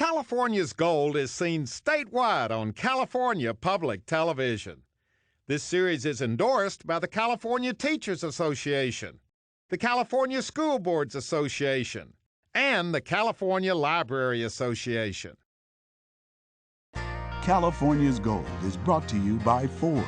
California's Gold is seen statewide on California Public Television. This series is endorsed by the California Teachers Association, the California School Boards Association, and the California Library Association. California's Gold is brought to you by Ford,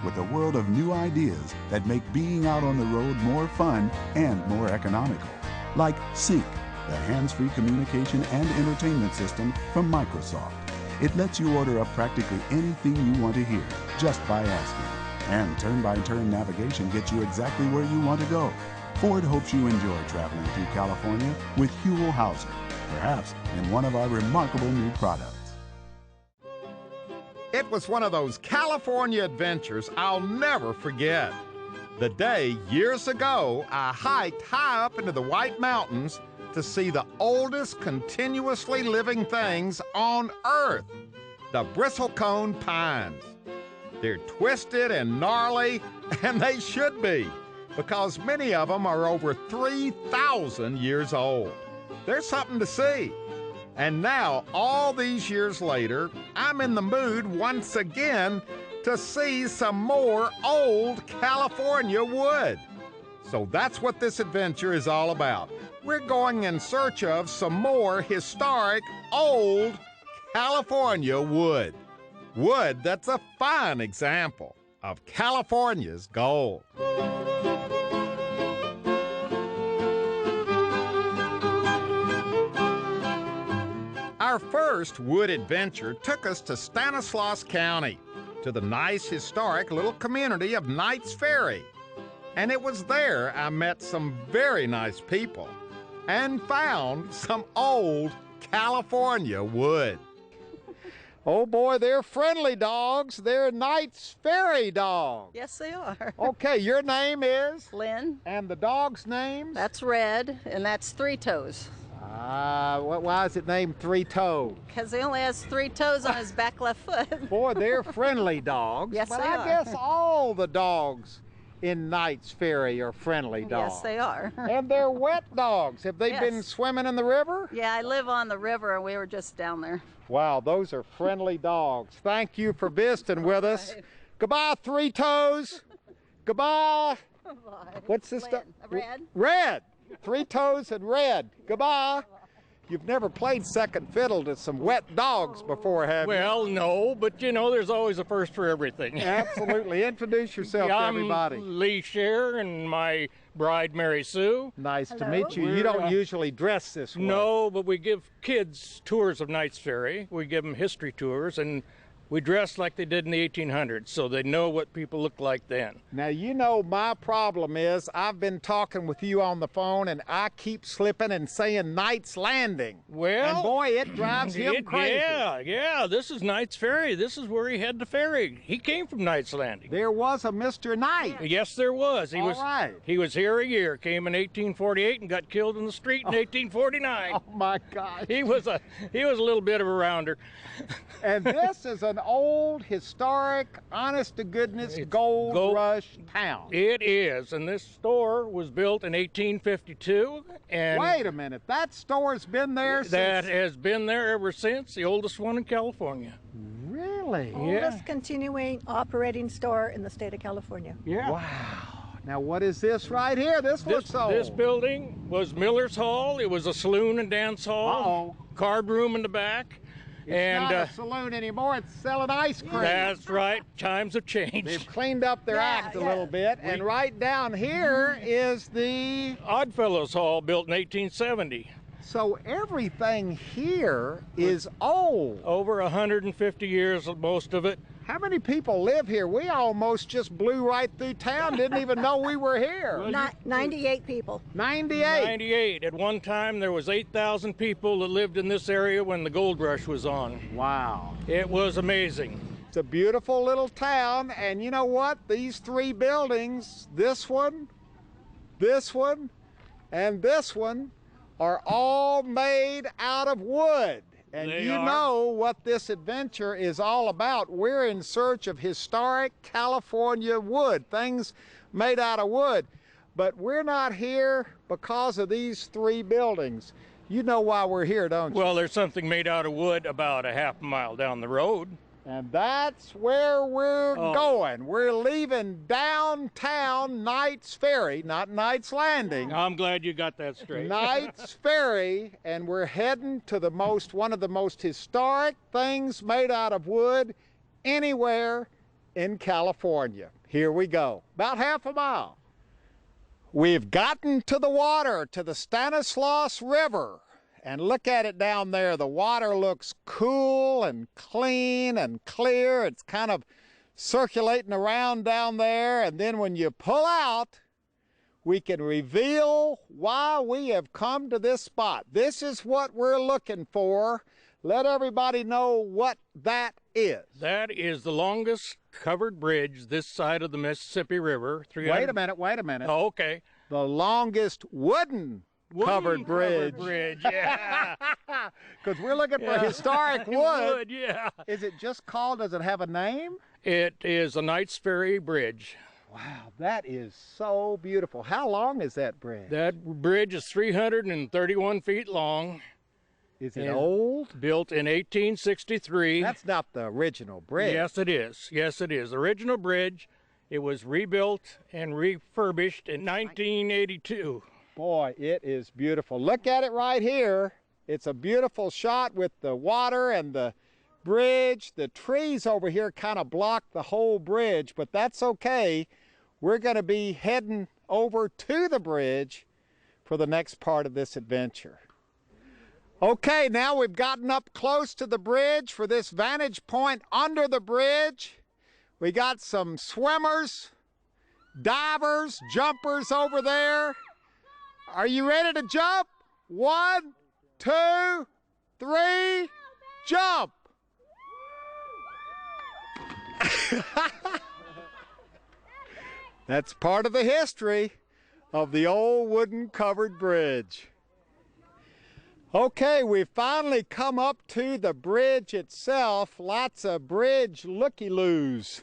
with a world of new ideas that make being out on the road more fun and more economical. Like Sync, the hands-free communication and entertainment system from Microsoft. It lets you order up practically anything you want to hear just by asking. And turn-by-turn navigation gets you exactly where you want to go. Ford hopes you enjoy traveling through California with Huell Hauser, perhaps in one of our remarkable new products. It was one of those California adventures I'll never forget. The day, years ago, I hiked high up into the White Mountains to see the oldest continuously living things on Earth, the bristlecone pines. They're twisted and gnarly, and they should be, because many of them are over 3,000 years old. There's something to see. And now, all these years later, I'm in the mood once again to see some more old California wood. So that's what this adventure is all about. We're going in search of some more historic, old California wood. Wood that's a fine example of California's gold. Our first wood adventure took us to Stanislaus County, to the nice historic little community of Knights Ferry. And it was there I met some very nice people and found some old California wood. Oh boy, they're friendly dogs. They're Knights Ferry dogs. Yes, they are. Okay, your name is? Lynn. And the dog's name? That's Red, and that's Three Toes. Why is it named Three Toes? Because he only has 3 toes on his back left foot. Boy, they're friendly dogs. Yes, but they I are. guess all the dogs in Knights Ferry are friendly dogs. Yes, they are. And they're wet dogs. Have they been swimming in the river? Yeah, I live on the river, and we were just down there. Wow, those are friendly dogs. Thank you for visiting with us. Goodbye, Three Toes. Goodbye. Bye. What's this stuff? Red. Red. Three Toes and Red. Goodbye. You've never played second fiddle to some wet dogs before, have you? Well, no, but you know, there's always a first for everything. Absolutely. Introduce yourself to everybody. I'm Lee Scher and my bride, Mary Sue. Nice to meet you. You don't usually dress this way. No, but we give kids tours of Knights Ferry. We give them history tours, and we dress like they did in the 1800s, so they know what people looked like then. Now, you know my problem is I've been talking with you on the phone, and I keep slipping and saying Knight's Landing. Well, and boy, it drives him crazy. Yeah, this is Knights Ferry. This is where he had the ferry. He came from Knight's Landing. There was a Mr. Knight. Yes, there was. He was here a year, came in 1848 and got killed in the street in 1849. Oh my gosh. He was a little bit of a rounder. And this is an old, historic, honest-to-goodness gold rush town. It is, and this store was built in 1852. And wait a minute, that store's been there since? That has been there ever since, the oldest one in California. Really? Oldest continuing operating store in the state of California. Yeah. Wow. Now, what is this right here? This looks old. This building was Miller's Hall. It was a saloon and dance hall. Card room in the back. It's not a saloon anymore, it's selling ice cream. That's right, times have changed. They've cleaned up their act a little bit, and right down here is the Oddfellows Hall, built in 1870. So everything here is old. Over 150 years, most of it. How many people live here? We almost just blew right through town, didn't even know we were here. 98 people. 98? 98. At one time, there was 8,000 people that lived in this area when the gold rush was on. Wow. It was amazing. It's a beautiful little town, and you know what? These 3 buildings, this one, and this one, are all made out of wood. And you know what this adventure is all about. We're in search of historic California wood, things made out of wood. But we're not here because of these 3 buildings. You know why we're here, don't you? Well, there's something made out of wood about a half mile down the road. And that's where we're going. We're leaving downtown Knights Ferry, not Knights Landing. I'm glad you got that straight. Knights Ferry, and we're heading to one of the most historic things made out of wood anywhere in California. Here we go, about half a mile. We've gotten to the water, to the Stanislaus River. And look at it down there. The water looks cool and clean and clear. It's kind of circulating around down there. And then when you pull out, we can reveal why we have come to this spot. This is what we're looking for. Let everybody know what that is. That is the longest covered bridge this side of the Mississippi River. Wait a minute. Oh, okay. The longest wooden covered bridge. Yeah. Because we're looking for historic wood. Yeah. Is it just called, does it have a name? It is a Knights Ferry bridge. Wow, that is so beautiful. How long is that bridge? That bridge is 331 feet long. Is it old? Built in 1863. That's not the original bridge. Yes, it is. Yes, it is. Original bridge. It was rebuilt and refurbished in 1982. Boy, it is beautiful. Look at it right here. It's a beautiful shot with the water and the bridge. The trees over here kind of block the whole bridge, but that's okay. We're going to be heading over to the bridge for the next part of this adventure. Okay, now we've gotten up close to the bridge for this vantage point under the bridge. We got some swimmers, divers, jumpers over there. Are you ready to jump? 1, 2, 3, jump! That's part of the history of the old wooden covered bridge. Okay, we've finally come up to the bridge itself. Lots of bridge looky-loos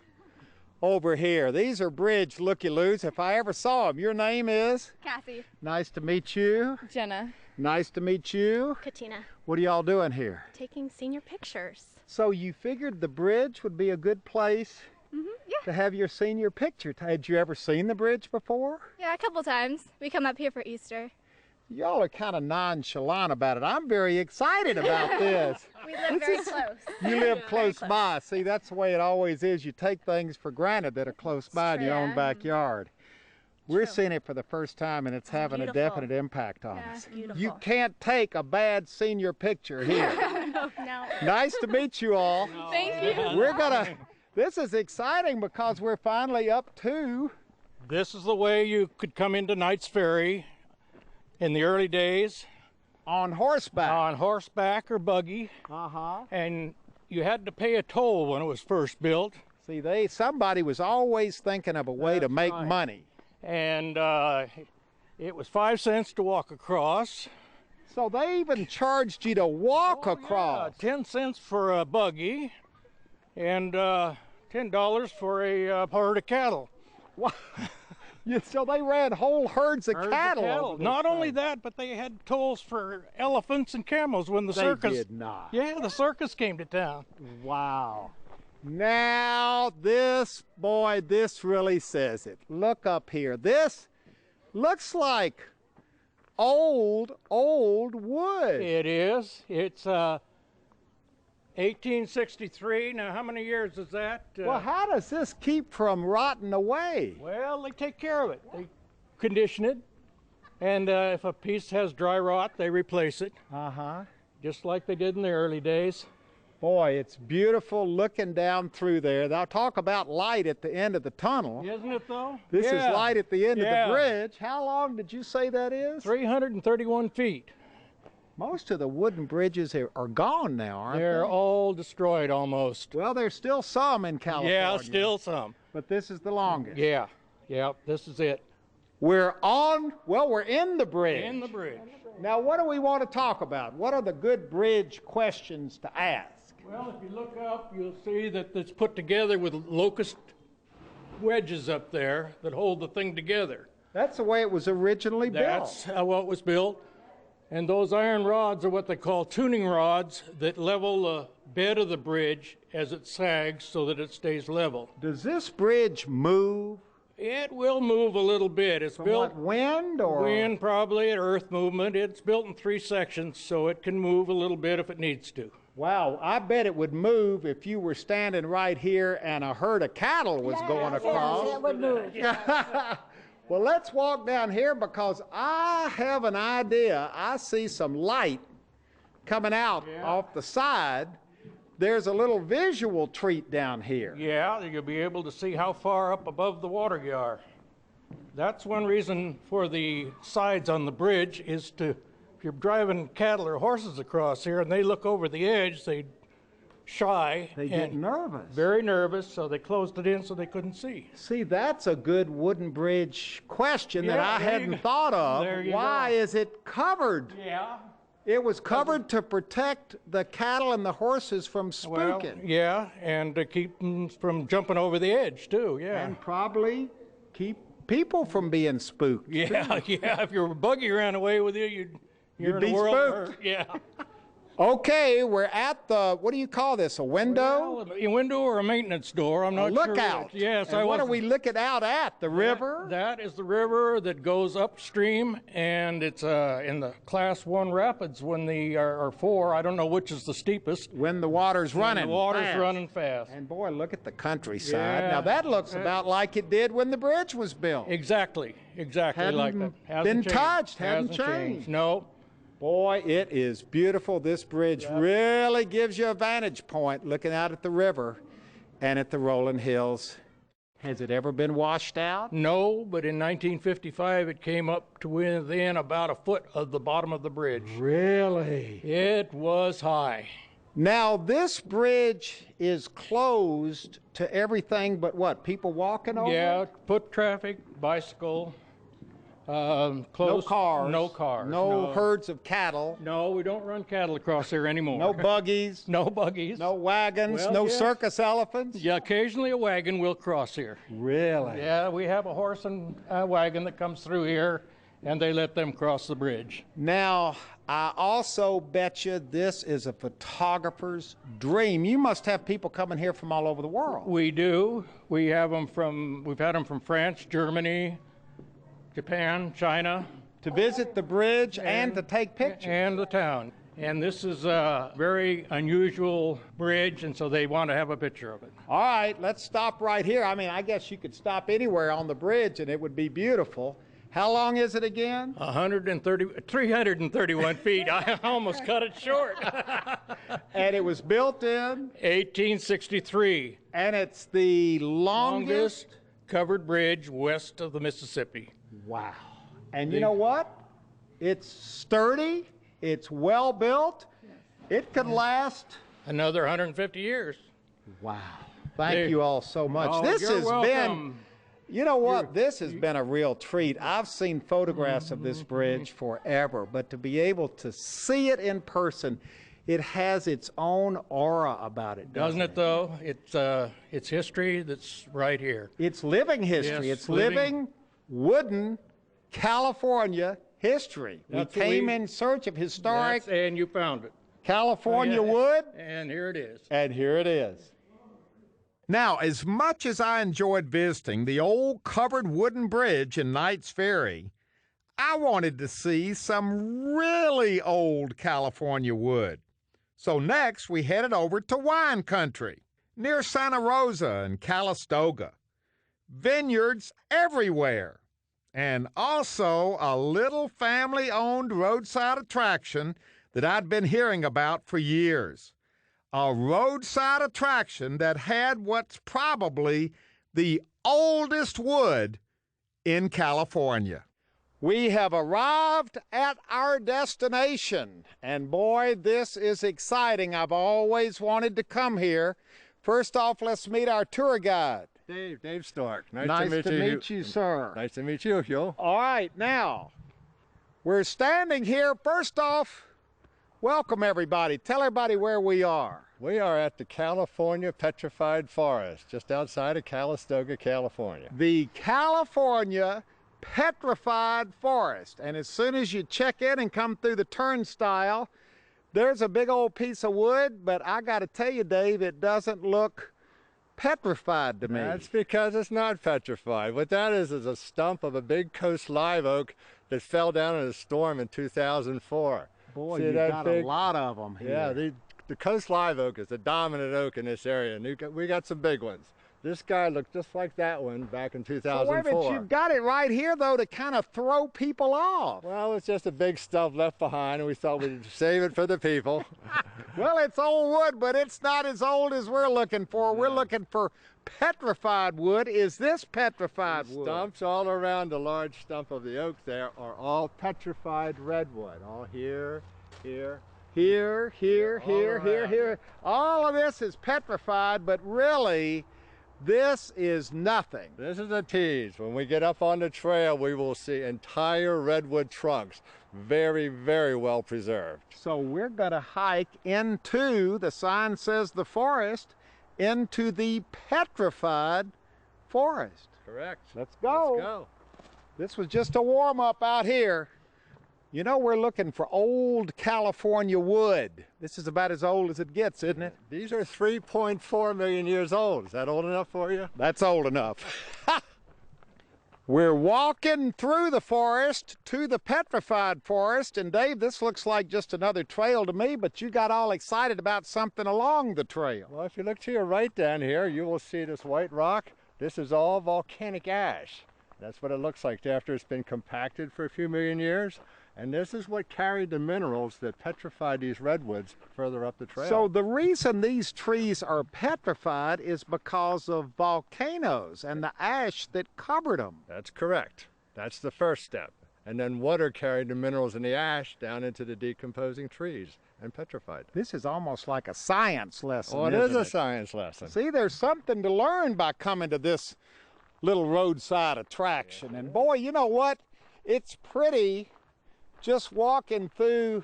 over here. These are bridge looky-loos. If I ever saw them. Your name is? Kathy. Nice to meet you. Jenna. Nice to meet you. Katina. What are y'all doing here? Taking senior pictures. So you figured the bridge would be a good place to have your senior picture. Had you ever seen the bridge before? Yeah, a couple times. We come up here for Easter. Y'all are kind of nonchalant about it. I'm very excited about this. We live very close. You live close by. See, that's the way it always is. You take things for granted that are close by in your own backyard. We're seeing it for the first time, and it's having a definite impact on us. Beautiful. You can't take a bad senior picture here. No. Nice to meet you all. Thank you. We're gonna, this is exciting because we're finally up to. This is the way you could come into Knights Ferry in the early days. On horseback. On horseback or buggy. And you had to pay a toll when it was first built. See, somebody was always thinking of a way to make money. And it was 5 cents to walk across. So they even charged you to walk across. Yeah, 10 cents for a buggy and $10 for a herd of cattle. So they ran whole herds of cattle. Not only that, but they had tolls for elephants and camels when the circus. They did not. Yeah, the circus came to town. Wow. Now this really says it. Look up here. This looks like old wood. It is. It's 1863. Now, how many years is that? Well, how does this keep from rotting away? Well, they take care of it. They condition it, and if a piece has dry rot, they replace it. Just like they did in the early days. Boy, it's beautiful looking down through there. Now talk about light at the end of the tunnel. Isn't it though? This is light at the end of the bridge. How long did you say that is? 331 feet. Most of the wooden bridges are gone now, aren't they? They're all destroyed almost. Well, there's still some in California. Yeah, still some. But this is the longest. Yeah, this is it. We're in the bridge. In the bridge. Now, what do we want to talk about? What are the good bridge questions to ask? Well, if you look up, you'll see that it's put together with locust wedges up there that hold the thing together. That's the way it was originally built. That's how it was built. And those iron rods are what they call tuning rods that level the bed of the bridge as it sags so that it stays level. Does this bridge move? It will move a little bit. It's From built what, wind or? wind, probably, and earth movement. It's built in 3 sections, so it can move a little bit if it needs to. Wow, I bet it would move if you were standing right here and a herd of cattle was going across. It would move. Well, let's walk down here because I have an idea. I see some light coming out off the side. There's a little visual treat down here. Yeah, you'll be able to see how far up above the water you are. That's one reason for the sides on the bridge is to, if you're driving cattle or horses across here and they look over the edge, they shy. They get and nervous. Very nervous, so they closed it in so they couldn't see. See, that's a good wooden bridge question that I there you hadn't go. thought of. There you Why go. is it covered? Yeah. It was covered to protect the cattle and the horses from Well, spooking. yeah, and to keep them from jumping over the edge, too, yeah. And probably keep people from being spooked. Yeah, yeah, if your buggy ran away with you, you're You'd in be a world of spooked. hurt. Yeah. Okay, we're at the, what do you call this, a window? Well, a window or a maintenance door, I'm not sure. Lookout. Yes, and I what are wasn't- we looking out at? The river? That is the river that goes upstream, and it's in the Class 1 rapids when the, or 4, I don't know which is the steepest. When the water's running. The water's fast. running fast. And boy, look at the countryside. Yeah. Now that looks about like it did when the bridge was built. Exactly like that. Hadn't Hasn't been changed. touched, hadn't Hasn't changed. No. Boy, it is beautiful. This bridge really gives you a vantage point looking out at the river and at the rolling hills. Has it ever been washed out? No, but in 1955 it came up to within about a foot of the bottom of the bridge. Really? It was high. Now, this bridge is closed to everything but what? People walking over? Yeah, foot traffic, bicycle, No close. cars. No cars. No herds of cattle. No, we don't run cattle across here anymore. No buggies. No buggies. No wagons. Well, no yes. circus elephants. Yeah, occasionally a wagon will cross here. Really? Yeah, we have a horse and a wagon that comes through here, and they let them cross the bridge. Now, I also bet you this is a photographer's dream. You must have people coming here from all over the world. We do. We've had them from France, Germany, Japan, China, To visit the bridge and to take pictures. and the town. And this is a very unusual bridge, and so they want to have a picture of it. All right, let's stop right here. I mean, I guess you could stop anywhere on the bridge and it would be beautiful. How long is it again? 331 feet. I almost cut it short. And it was built in, 1863. and it's the longest. Covered bridge west of the Mississippi. Wow. And you know what? It's sturdy, it's well built, it could last. Another 150 years. Wow. Thank you all so much. Oh, This you're has welcome. been, you know what? This has been a real treat. I've seen photographs of this bridge forever, but to be able to see it in person, it has its own aura about it, Doesn't it, though? It's history that's right here. It's living history. Yes, It's living wooden California history. That's we what came we- in search of historic And you found it. California Yeah. wood, And here it is. and here it is. Now, as much as I enjoyed visiting the old covered wooden bridge in Knights Ferry, I wanted to see some really old California wood. So next, we headed over to wine country near Santa Rosa and Calistoga. Vineyards everywhere. And also a little family-owned roadside attraction that I'd been hearing about for years. A roadside attraction that had what's probably the oldest wood in California. We have arrived at our destination, and boy, this is exciting. I've always wanted to come here. First off, let's meet our tour guide. Dave Stark. Nice to meet you, sir. Nice to meet you, Huell. All right, now, we're standing here. First off, welcome everybody. Tell everybody where we are. We are at the California Petrified Forest, just outside of Calistoga, California. The California petrified forest. And as soon as you check in and come through the turnstile, there's a big old piece of wood, but I got to tell you, Dave, it doesn't look petrified to me. That's because it's not petrified. What that is a stump of a big coast live oak that fell down in a storm in 2004. Boy, See you that got big? a lot of them here. Yeah, the coast live oak is the dominant oak in this area, and we got some big ones. This guy looked just like that one back in 2004. So wait a minute, you've got it right here, though, to kind of throw people off. Well, it's just a big stump left behind, and we thought we'd save it for the people. Well, it's old wood, but it's not as old as we're looking for. We're looking for petrified wood. Is this petrified wood? Stumps all around the large stump of the oak there are all petrified redwood. All here, here. Here, here, All here, here, around. here. All of this is petrified, but really, this is nothing. This is a tease. When we get up on the trail, we will see entire redwood trunks, very, very well preserved. So we're going to hike into, the sign says the forest, into the petrified forest. Correct. Let's go. Let's go. This was just a warm-up out here. You know, we're looking for old California wood. This is about as old as it gets, isn't it? These are 3.4 million years old. Is that old enough for you? That's old enough. We're walking through the forest to the petrified forest, and Dave, this looks like just another trail to me, but you got all excited about something along the trail. Well, if you look to your right down here, you will see this white rock. This is all volcanic ash. That's what it looks like after it's been compacted for a few million years. And this is what carried the minerals that petrified these redwoods further up the trail. So the reason these trees are petrified is because of volcanoes and the ash that covered them. That's correct. That's the first step. And then water carried the minerals in the ash down into the decomposing trees and petrified. This is almost like a science lesson. Oh, it isn't is a science lesson. See, there's something to learn by coming to this little roadside attraction. And boy, you know what? It's pretty just walking through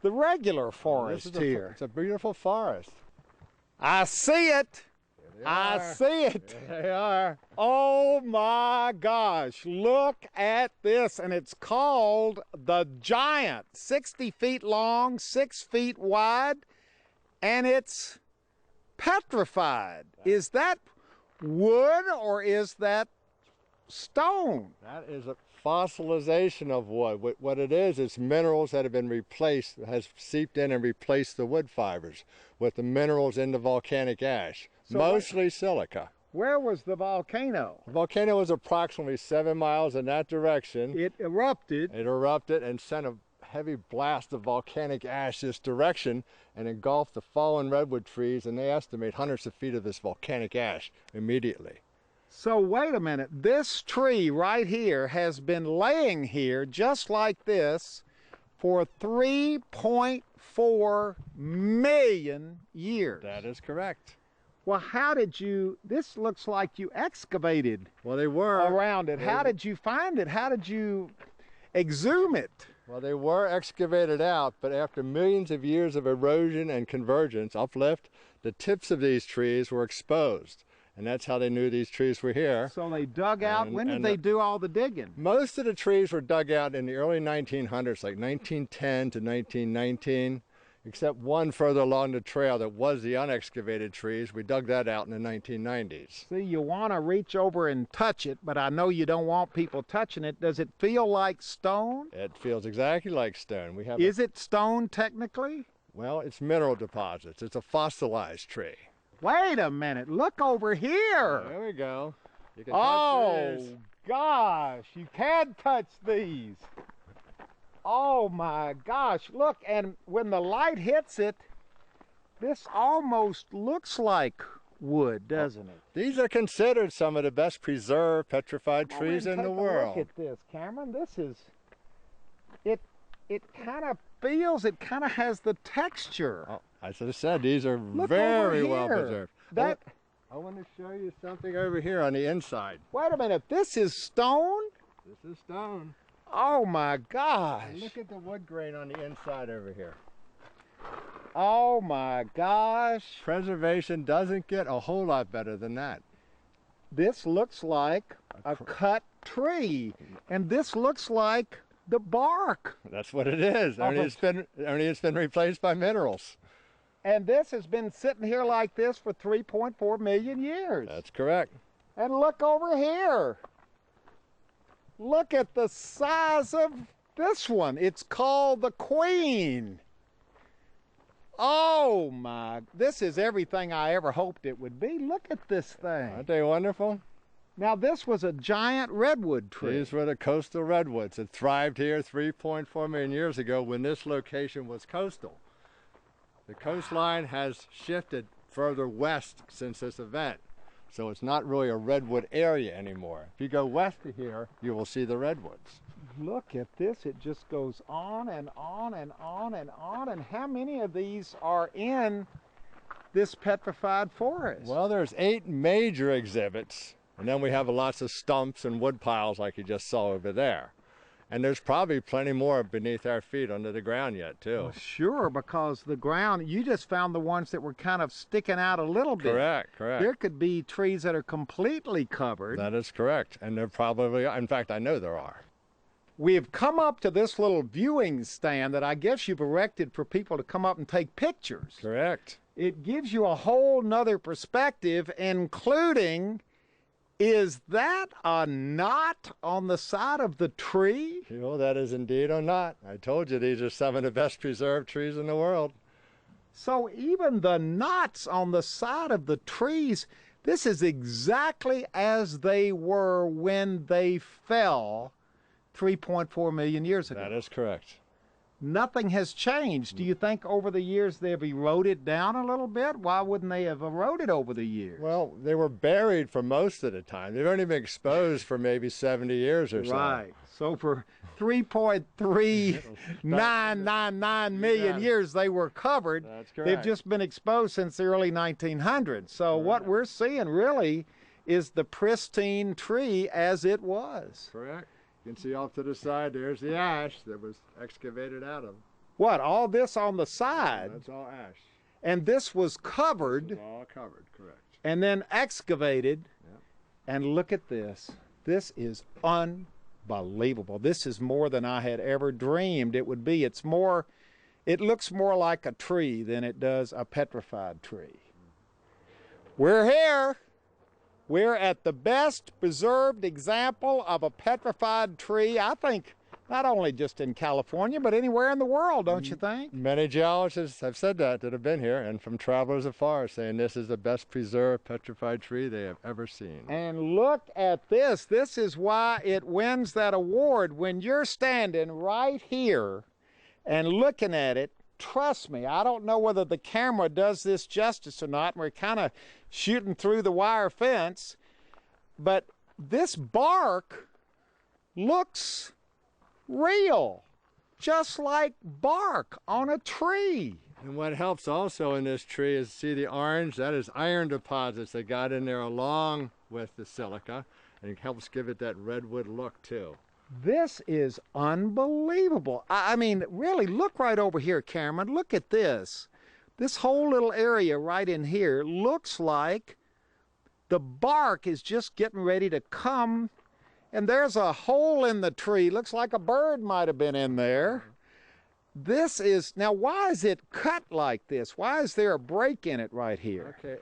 the regular forest here. It's a beautiful forest. I see it. I see it. There they are. Oh my gosh, look at this. And it's called the Giant. 60 feet long, 6 feet wide, and it's petrified. Is that wood or is that stone? That is a fossilization of wood. What it is minerals that have been replaced, has seeped in and replaced the wood fibers with the minerals in the volcanic ash, So mostly silica. Where was the volcano? The volcano was approximately 7 miles in that direction. It erupted. It erupted and sent a heavy blast of volcanic ash this direction and engulfed the fallen redwood trees, and they estimate hundreds of feet of this volcanic ash immediately. So wait a minute, this tree right here has been laying here just like this for 3.4 million years. That is correct. Well, how did you, this looks like you excavated Well, they were around it. How did you find it? How did you exhume it? Well, they were excavated out, but after millions of years of erosion and convergence, uplift, the tips of these trees were exposed. And that's how they knew these trees were here. So they dug out, when did they do all the digging? Most of the trees were dug out in the early 1900s, like 1910 to 1919, except one further along the trail that was the unexcavated trees. We dug that out in the 1990s. See, you want to reach over and touch it, but I know you don't want people touching it. Does it feel like stone? It feels exactly like stone. We have Is it stone technically? well, it's mineral deposits. It's a fossilized tree. Wait a minute, look over here. There we go. You can Oh touch these. gosh, you can touch these. Oh my gosh, look, and when the light hits it, this almost looks like wood, doesn't it? These are considered some of the best preserved petrified trees in the world. Look at this, Cameron. This is, it kind of feels, it kind of has the texture. Oh, as I said, these are Look very over well here. preserved. That, I want to show you something over here on the inside. wait a minute, this is stone? This is stone. Oh my gosh. And look at the wood grain on the inside over here. Oh my gosh. Preservation doesn't get a whole lot better than that. This looks like a cut tree, and this looks like the bark. That's what it is. Only it's been replaced by minerals. And this has been sitting here like this for 3.4 million years. That's correct. And look over here. Look at the size of this one. It's called the Queen. Oh my, this is everything I ever hoped it would be. Look at this thing. Aren't they wonderful? Now this was a giant redwood tree. These were the coastal redwoods that thrived here 3.4 million years ago when this location was coastal. The coastline has shifted further west since this event, so it's not really a redwood area anymore. If you go west of here, you will see the redwoods. Look at this, it just goes on and on and on and on. And how many of these are in this petrified forest? Well, there's 8 major exhibits, and then we have lots of stumps and wood piles like you just saw over there. And there's probably plenty more beneath our feet under the ground yet, too. Well, sure, because the ground, you just found the ones that were kind of sticking out a little bit. Correct. There could be trees that are completely covered. That is correct, and there probably are. In fact, I know there are. We have come up to this little viewing stand that I guess you've erected for people to come up and take pictures. Correct. It gives you a whole nother perspective, including, is that a knot on the side of the tree? Well, that is indeed a knot. I told you these are some of the best preserved trees in the world. So even the knots on the side of the trees, this is exactly as they were when they fell 3.4 million years ago. That is correct. Nothing has changed. Do you think over the years they've eroded down a little bit? Why wouldn't they have eroded over the years? Well, they were buried for most of the time. They've only been exposed for maybe 70 years or so. Right. So for 3.3999 million years they were covered. That's correct. They've just been exposed since the early 1900s. So what we're seeing really is the pristine tree as it was. Correct. You can see off to the side, there's the ash that was excavated out of. What, all this on the side? That's all ash. And this was covered. This was all covered, correct. And then excavated. Yep. And look at this. This is unbelievable. This is more than I had ever dreamed it would be. It looks more like a tree than it does a petrified tree. We're here. We're at the best preserved example of a petrified tree, I think, not only just in California, but anywhere in the world, don't you think? Many geologists have said that have been here, and from travelers afar, saying this is the best preserved petrified tree they have ever seen. And look at this. This is why it wins that award. When you're standing right here and looking at it, trust me, I don't know whether the camera does this justice or not. We're kind of shooting through the wire fence, but this bark looks real, just like bark on a tree. And what helps also in this tree is, see the orange? That is iron deposits that got in there along with the silica, and it helps give it that redwood look too. This is unbelievable. I mean, really, look right over here, Cameron. Look at this. This whole little area right in here looks like the bark is just getting ready to come, and there's a hole in the tree. Looks like a bird might have been in there. This is, now why is it cut like this? Why is there a break in it right here? Okay,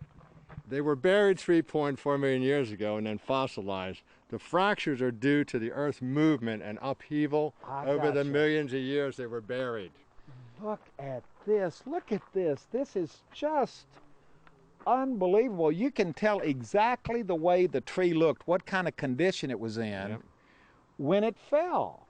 they were buried 3.4 million years ago and then fossilized. The fractures are due to the Earth's movement and upheaval over the millions of years they were buried. Look at this. Look at this. This is just unbelievable. You can tell exactly the way the tree looked, what kind of condition it was in when it fell.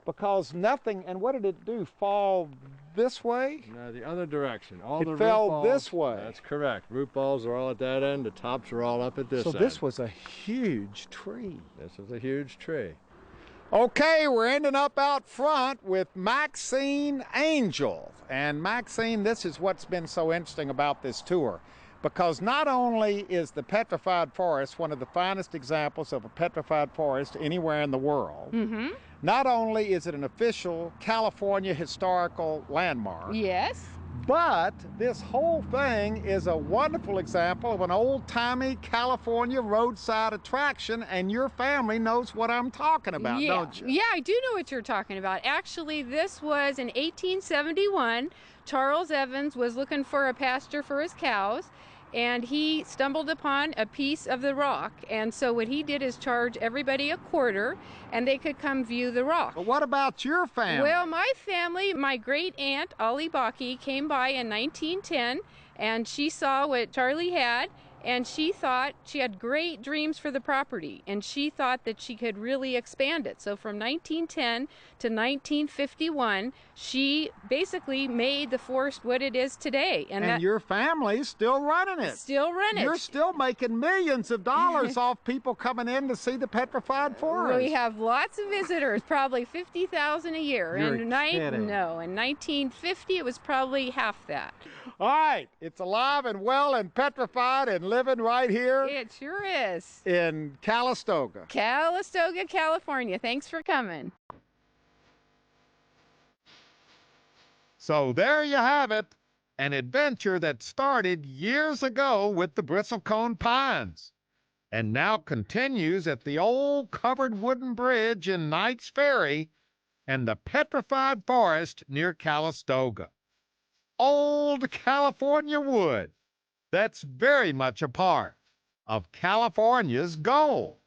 Because nothing, and what did it do? Fall this way? No, the other direction. It fell this way. That's correct. Root balls are all at that end. The tops are all up at this end. So this was a huge tree. This was a huge tree. Okay, we're ending up out front with Maxine Angel. And Maxine, this is what's been so interesting about this tour. Because not only is the petrified forest one of the finest examples of a petrified forest anywhere in the world, not only is it an official California historical landmark, Yes. But this whole thing is a wonderful example of an old-timey California roadside attraction, and your family knows what I'm talking about, don't you? Yeah, I do know what you're talking about. Actually, this was in 1871. Charles Evans was looking for a pasture for his cows, and he stumbled upon a piece of the rock. And so what he did is charge everybody a quarter, and they could come view the rock. But what about your family? Well, my family, my great aunt, Ollie Bakke, came by in 1910, and she saw what Charlie had, and she thought she had great dreams for the property, and she thought that she could really expand it. So from 1910 to 1951, she basically made the forest what it is today. And your family's still running it. Still run it. You're still making millions of dollars off people coming in to see the petrified forest. We have lots of visitors, probably 50,000 a year. You're In kidding. No, in 1950 it was probably half that. All right, it's alive and well and petrified and living right here It sure is. in Calistoga. Calistoga, California. Thanks for coming. So there you have it, an adventure that started years ago with the bristlecone pines and now continues at the old covered wooden bridge in Knights Ferry and the petrified forest near Calistoga. Old California wood that's very much a part of California's gold.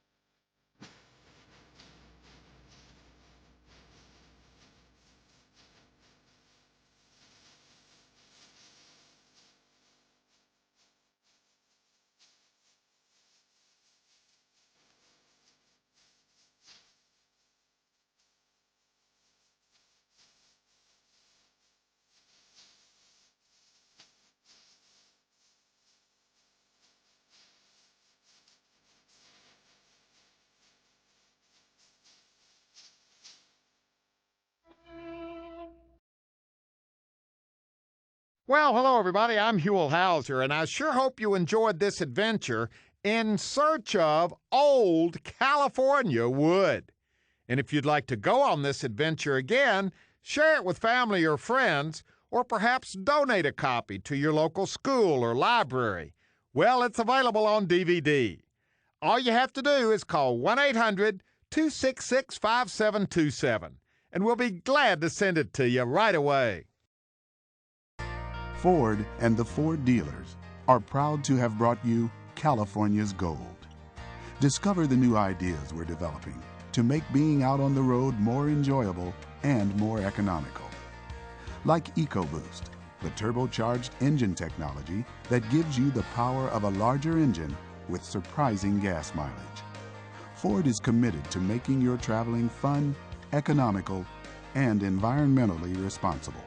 Well, hello, everybody. I'm Huell Hauser, and I sure hope you enjoyed this adventure in search of old California wood. And if you'd like to go on this adventure again, share it with family or friends, or perhaps donate a copy to your local school or library. Well, it's available on DVD. All you have to do is call 1-800-266-5727, and we'll be glad to send it to you right away. Ford and the Ford dealers are proud to have brought you California's Gold. Discover the new ideas we're developing to make being out on the road more enjoyable and more economical. Like EcoBoost, the turbocharged engine technology that gives you the power of a larger engine with surprising gas mileage. Ford is committed to making your traveling fun, economical, and environmentally responsible.